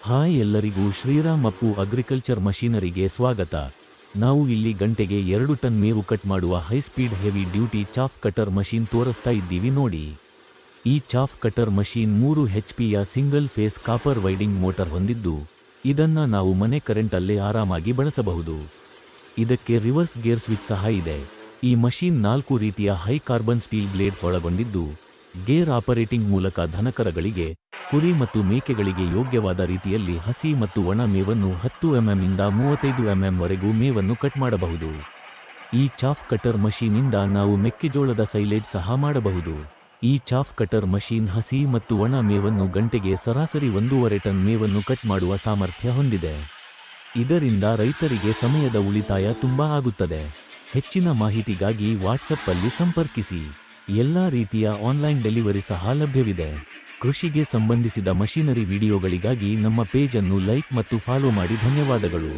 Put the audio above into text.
Hi ಎಲ್ಲರಿಗೂ Shriram Appu agriculture ಮಷೀನರಿಗೆ ಸ್ವಾಗತ. ನಾವು ಇಲ್ಲಿ ಗಂಟೆಗೆ 2 ಟನ್ ಮೇವು ಕಟ್ ಮಾಡುವ high speed heavy duty chaff cutter machine ತೋರಿಸ್ತಾ ಇದ್ದೀವಿ ನೋಡಿ. ಈ chaff cutter machine 3 HP single phase copper widening motor ಹೊಂದಿದ್ದು, ಇದನ್ನ ನಾವು ಮನೆ ಕರೆಂಟಲ್ಲೇ ಆರಾಮಾಗಿ ಬಳಸಬಹುದು. ಇದಕ್ಕೆ ರಿವರ್ಸ್ ಗೇರ್ ಸ್ವಿಚ್ ಸಹ ಇದೆ. ಈ ಮಷೀನ್ 4 ರೀತಿಯ ಹೈ ಕಾರ್ಬನ್ ಸ್ಟೀಲ್ ಬ್ಲೇಡ್ಸ್ ಒಳಗೊಂಡಿದ್ದು, ಗೇರ್ ಆಪರೇಟಿಂಗ್ ಮೂಲಕ ದನಕರಗಳಿಗೆ, ಕುರಿ ಮತ್ತು ಮೇಕೆಗಳಿಗೆ ಯೋಗ್ಯವಾದ ರೀತಿಯಲ್ಲಿ ಹಸಿ ಮತ್ತು ಒಣ ಮೇವನ್ನು 10 mm ಇಂದ 35 mm ವರೆಗೂ ಮೇವನ್ನು ಕಟ್ ಮಾಡಬಹುದು. ಈ ಚಾಫ್ ಕಟರ್ ಮಷೀನಿಂದ ನಾವು ಮೆಕ್ಕೆಜೋಳದ ಸೈಲೇಜ್ ಸಹ ಮಾಡಬಹುದು. ಈ ಚಾಫ್ ಕಟರ್ ಮಷೀನ್ ಹಸಿ ಮತ್ತು ಒಣ ಮೇವನ್ನು ಗಂಟೆಗೆ ಸರಾಸರಿ 1.5 ಟನ್ ಮೇವನ್ನು ಕಟ್ ಮಾಡುವ ಸಾಮರ್ಥ್ಯ ಹೊಂದಿದೆ. ಇದರಿಂದ ರೈತರಿಗೆ ಸಮಯದ ಉಳಿತಾಯ ತುಂಬಾ ಆಗುತ್ತದೆ. ಹೆಚ್ಚಿನ ಮಾಹಿತಿಗಾಗಿ ವಾಟ್ಸಪ್ ಅಲ್ಲಿ ಸಂಪರ್ಕಿಸಿ. ಎಲ್ಲಾ ರೀತಿಯ ಆನ್ಲೈನ್ ಡೆಲಿವರಿ ಸಹ ಲಭ್ಯವಿದೆ. ಕೃಷಿಗೆ ಸಂಬಂಧಿಸಿದ ಮಷೀನರಿ ವಿಡಿಯೋಗಳಿಗಾಗಿ ನಮ್ಮ ಪೇಜ್ ಅನ್ನು ಲೈಕ್ ಮತ್ತು ಫಾಲೋ ಮಾಡಿ. ಧನ್ಯವಾದಗಳು.